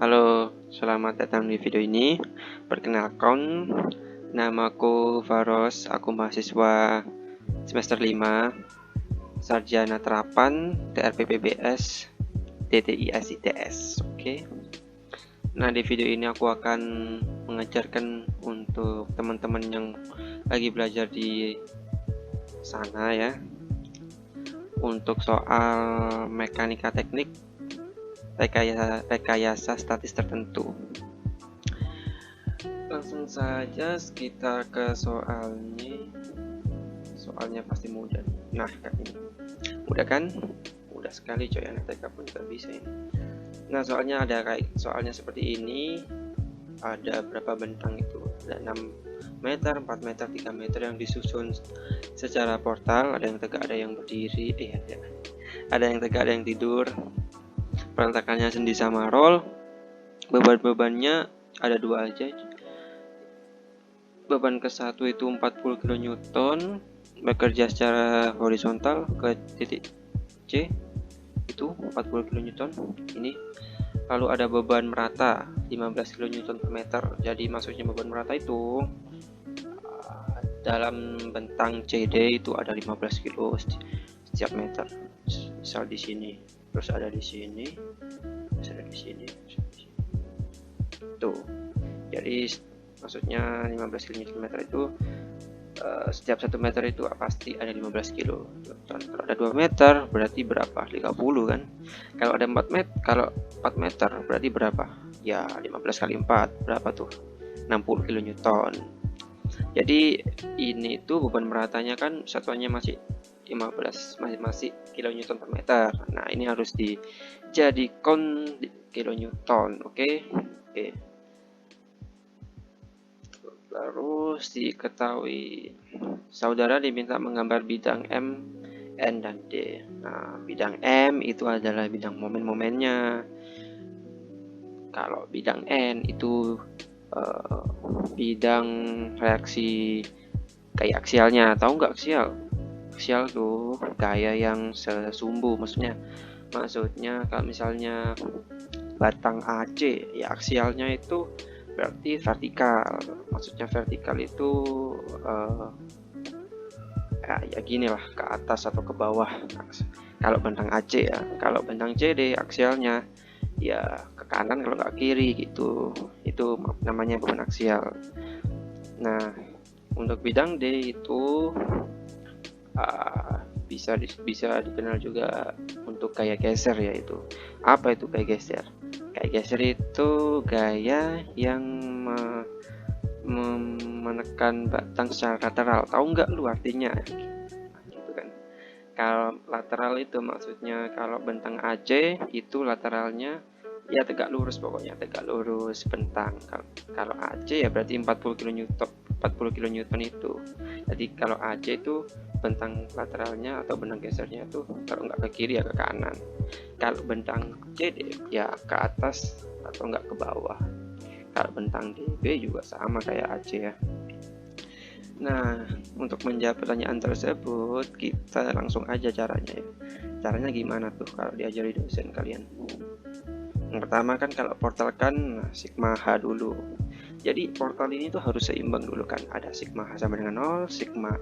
Halo, selamat datang di video ini. Perkenalkan, namaku Faros, aku mahasiswa semester 5, Sarjana Terapan, TRPPBS, TTIS ITS. Oke. Nah, di video ini aku akan mengajarkan untuk teman-teman yang lagi belajar di sana ya, untuk soal mekanika teknik rekayasa statis tertentu. Langsung saja kita ke soalnya pasti mudah. Nah, kayak ini mudah kan? Mudah sekali coy, anak TK pun juga bisa ini. Nah, soalnya seperti ini. Ada berapa bentang itu? Ada 6 meter, 4 meter, 3 meter yang disusun secara portal. Ada yang tegak, ada yang berdiri, ada yang tegak, ada yang tidur. Peletakannya sendi sama roll. Beban-bebannya ada 2 aja. Beban ke-1 itu 40 kN, bekerja secara horizontal ke titik C itu 40 kN ini. Lalu ada beban merata 15 kN per meter. Jadi maksudnya beban merata itu dalam bentang CD itu ada 15 kilo setiap meter. Misal di sini, terus ada di sini, terus ada di sini. Tuh. Jadi maksudnya 15 km itu setiap 1 meter itu pasti ada 15 kilo. Kalau ada 2 meter berarti berapa? 50 kan. Kalau ada 4 meter, kalau 4 meter berarti berapa? Ya 15 kali 4 berapa tuh? 60 kN. Jadi ini tuh beban meratanya kan satuannya masih 15, masih kilonewton per meter. Nah, ini harus dijadikan kilonewton, oke? Terus diketahui saudara diminta menggambar bidang M, N, dan D. Nah, bidang M itu adalah bidang momen-momennya. Kalau bidang N itu bidang reaksi gaya aksialnya. Tahu nggak aksial? Aksial tuh gaya yang sesumbu. Maksudnya kalau misalnya batang AC, ya aksialnya itu berarti vertikal. Maksudnya vertikal itu ya gini lah, ke atas atau ke bawah. Kalau bentang AC ya. Kalau bentang CD aksialnya ya ke kanan kalau nggak kiri gitu. Itu namanya beban aksial. Nah, untuk bidang D itu bisa dikenal juga untuk gaya geser, yaitu apa itu gaya geser? Gaya geser itu gaya yang menekan batang secara lateral. Tahu nggak lu artinya? Gitu kan. Kalau lateral itu maksudnya kalau bentang AC itu lateralnya ya tegak lurus, pokoknya tegak lurus bentang. Kalau AC ya berarti 40 kN itu. Jadi kalau AC itu bentang lateralnya atau bentang gesernya itu kalau nggak ke kiri ya ke kanan. Kalau bentang CD ya ke atas atau nggak ke bawah. Kalau bentang DB juga sama kayak AC ya. Nah, untuk menjawab pertanyaan tersebut kita langsung aja caranya ya. Caranya gimana tuh kalau diajari dosen kalian? Yang pertama kan kalau portal kan sigma H dulu. Jadi portal ini tuh harus seimbang dulu kan. Ada sigma H sama dengan 0, sigma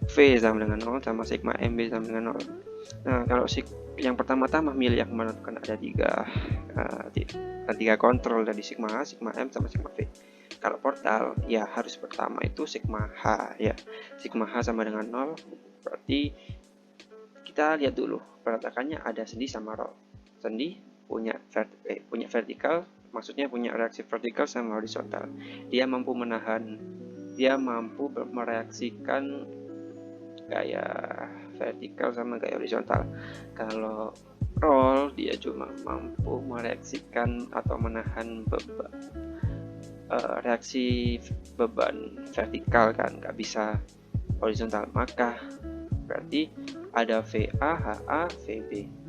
V sama dengan 0, sama sigma MB sama dengan 0. Nah, kalau yang pertama-tama milih yang mana tuh kan ada tiga kontrol dari sigma H, sigma M, sama sigma V. Kalau portal ya harus pertama itu sigma H ya. Sigma H sama dengan 0 berarti kita lihat dulu peletakannya ada sendi sama roll. Sendi punya vertikal, maksudnya punya reaksi vertikal sama horizontal. Dia mampu mereaksikan gaya vertikal sama gaya horizontal. Kalau roll dia cuma mampu mereaksikan atau menahan reaksi beban vertikal kan, nggak bisa horizontal. Maka berarti ada VA, HA, VB.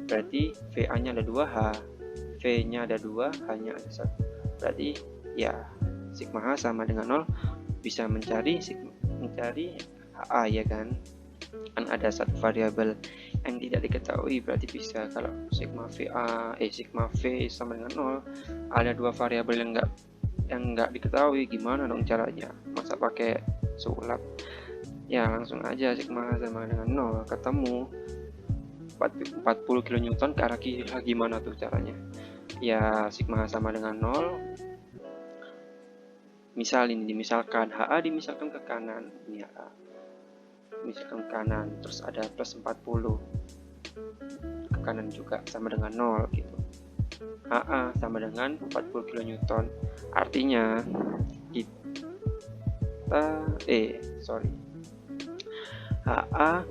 Berarti VA-nya ada 2, V-nya ada 2, H-nya ada 1. Berarti ya sigma H sama dengan 0 bisa mencari HA ya kan. Kan ada satu variabel yang tidak diketahui berarti bisa. Kalau sigma V sama dengan 0, ada dua variabel yang nggak diketahui, gimana dong caranya? Masa pakai sulap? Ya langsung aja sigma sama dengan 0 ketemu 40 kN ke arah kiri. Gimana tuh caranya? Ya sigma sama dengan 0, misalkan HA dimisalkan ke kanan, ini HA misalkan ke kanan, terus ada plus 40 ke kanan juga sama dengan 0 gitu. HA sama dengan 40 kN, artinya HA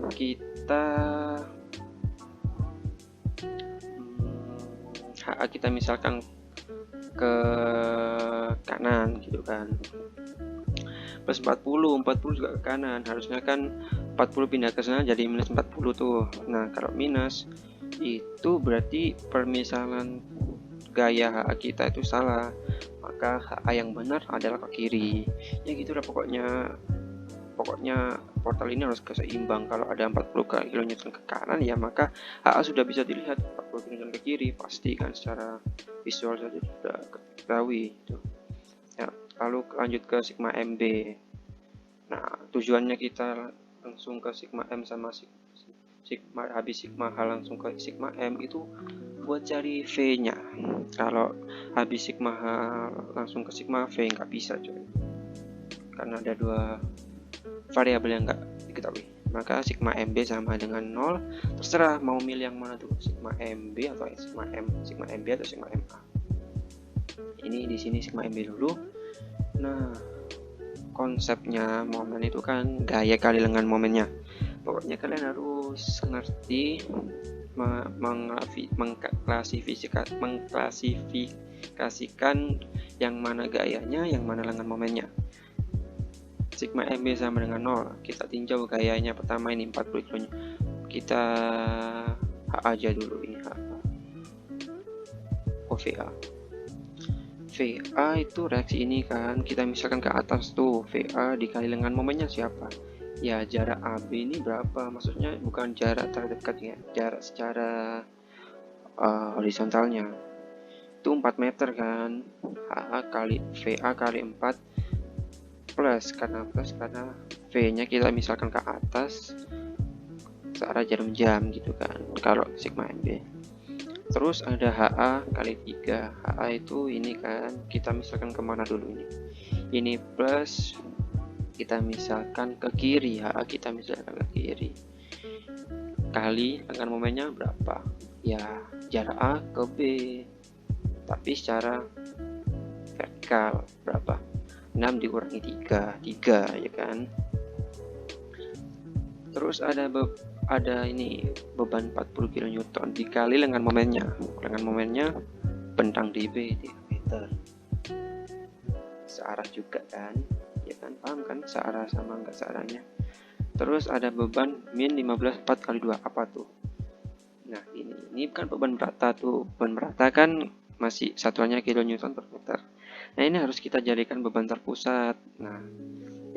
kita misalkan ke kanan gitu kan, plus 40 juga ke kanan, harusnya kan 40 pindah ke sana jadi minus 40 tuh. Nah kalau minus itu berarti permisalan gaya HA kita itu salah, maka HA yang benar adalah ke kiri. Ya gitu lah pokoknya portal ini harus keseimbang. Kalau ada 40 kN ke kanan, ya maka HA sudah bisa dilihat 40 kN ke kiri, pasti kan secara visual saja sudah ketahui itu. Ya, lalu lanjut ke sigma MB. Nah tujuannya kita langsung ke sigma M sama sigma habis sigma H langsung ke sigma M itu buat cari V nya. Kalau habis sigma H langsung ke sigma V nggak bisa coy, karena ada dua variabel yang nggak diketahui. Maka sigma MB sama dengan 0, terserah mau milih yang mana tuh, sigma MB atau sigma M, sigma MB atau sigma MA. Ini di sini sigma MB dulu. Nah konsepnya momen itu kan gaya kali dengan momennya. Pokoknya kalian harus ngerti mengklasifikasikan yang mana gayanya, yang mana lengan momennya. Sigma MB sama dengan 0, kita tinjau gayanya. Pertama ini 40 kN, kita H aja dulu, ini H. VA itu reaksi ini kan, kita misalkan ke atas tuh, VA dikali dengan momennya siapa? Ya jarak AB ini berapa? Maksudnya bukan jarak terdekat ya, jarak secara horizontalnya itu 4 meter kan. HA kali VA kali 4 plus karena V nya kita misalkan ke atas searah jarum jam gitu kan kalau sigma MB. Terus ada HA kali 3. HA itu ini kan, kita misalkan kemana dulu ini? Ini plus, kita misalkan ke kiri, HA kita misalkan ke kiri. Kali dengan momennya berapa? Ya jarak A ke B, tapi secara vertikal berapa? 6 dikurangi 3 ya kan? Terus ada ini beban 40 kN dikali lengan momennya. Lengan momennya bentang dB meter. Searah juga kan? Ya kan, paham kan searah sama enggak searahnya. Terus ada beban min 15 4 kali 2, apa tuh? Nah, ini kan beban merata tuh. Beban merata kan masih satuannya kilonewton per meter. Nah, ini harus kita jadikan beban terpusat. Nah,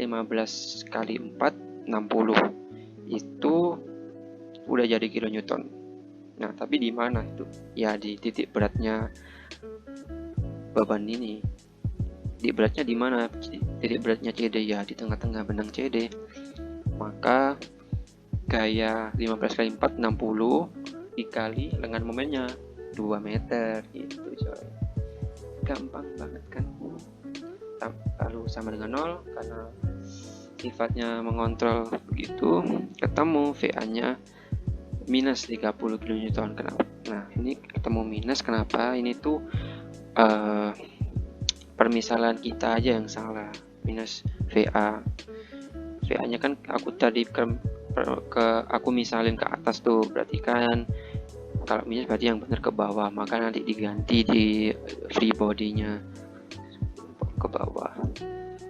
15 kali 4 60. Itu udah jadi kilonewton. Nah tapi di mana itu? Ya di titik beratnya beban ini. Di beratnya di mana? Titik beratnya CD, ya di tengah-tengah benang CD. Maka gaya 15 kali 4 60 dikali lengan momennya 2 meter gitu coy. Gampang banget kan? Lalu sama dengan 0 karena sifatnya mengontrol begitu, ketemu VA nya minus 30 kN. Kenapa? Nah ini ketemu minus, kenapa? Ini tuh permisalan kita aja yang salah, minus VA nya kan aku tadi aku misalin ke atas tuh, berarti kan kalau minus berarti yang benar ke bawah, maka nanti diganti di free body nya ke bawah.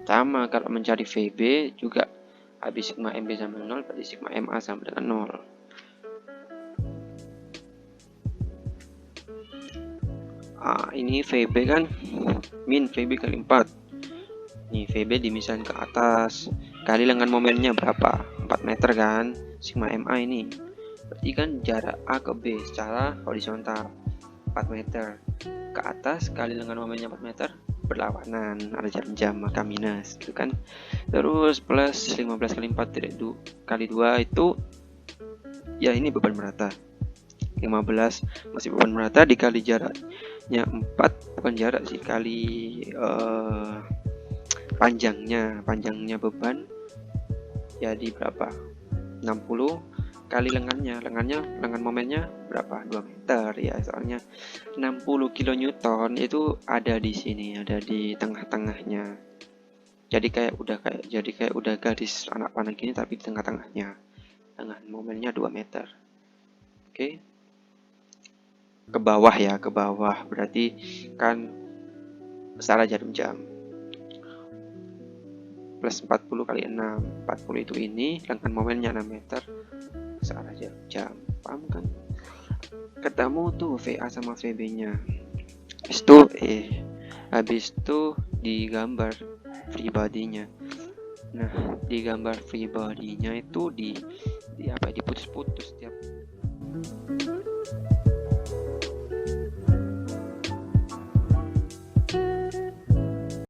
Sama kalau mencari VB juga, habis sigma MB sama 0 berarti sigma MA sama dengan 0. Ini VB kan min VB kali 4. Nih VB dimisalin ke atas, kali lengan momennya berapa? 4 meter kan, sigma MA ini. Berarti kan jarak A ke B secara horizontal 4 meter. Ke atas kali dengan momennya 4 meter berlawanan, ada jarum jam maka minus gitu kan. Terus plus 15 kali 4 kali 2 itu ya ini beban merata. 15 masih beban merata dikali jaraknya 4, bukan jarak sih, kali panjangnya beban jadi berapa, 60 kali lengan momennya berapa, 2 meter ya, soalnya 60 kilonewton itu ada di sini, ada di tengah-tengahnya. Jadi kayak udah garis anak panah gini tapi di tengah-tengahnya. Dengan momennya 2 meter. Oke. Ke bawah ya, ke bawah. Berarti kan searah jarum jam. Plus 40 kali 6. 40 itu ini, lengan momennya 6 meter. Searah jarum jam. Paham kan? Ketemu tuh VA sama VB-nya. Habis itu digambar free body-nya. Nah, digambar free body-nya itu diputus-putus tiap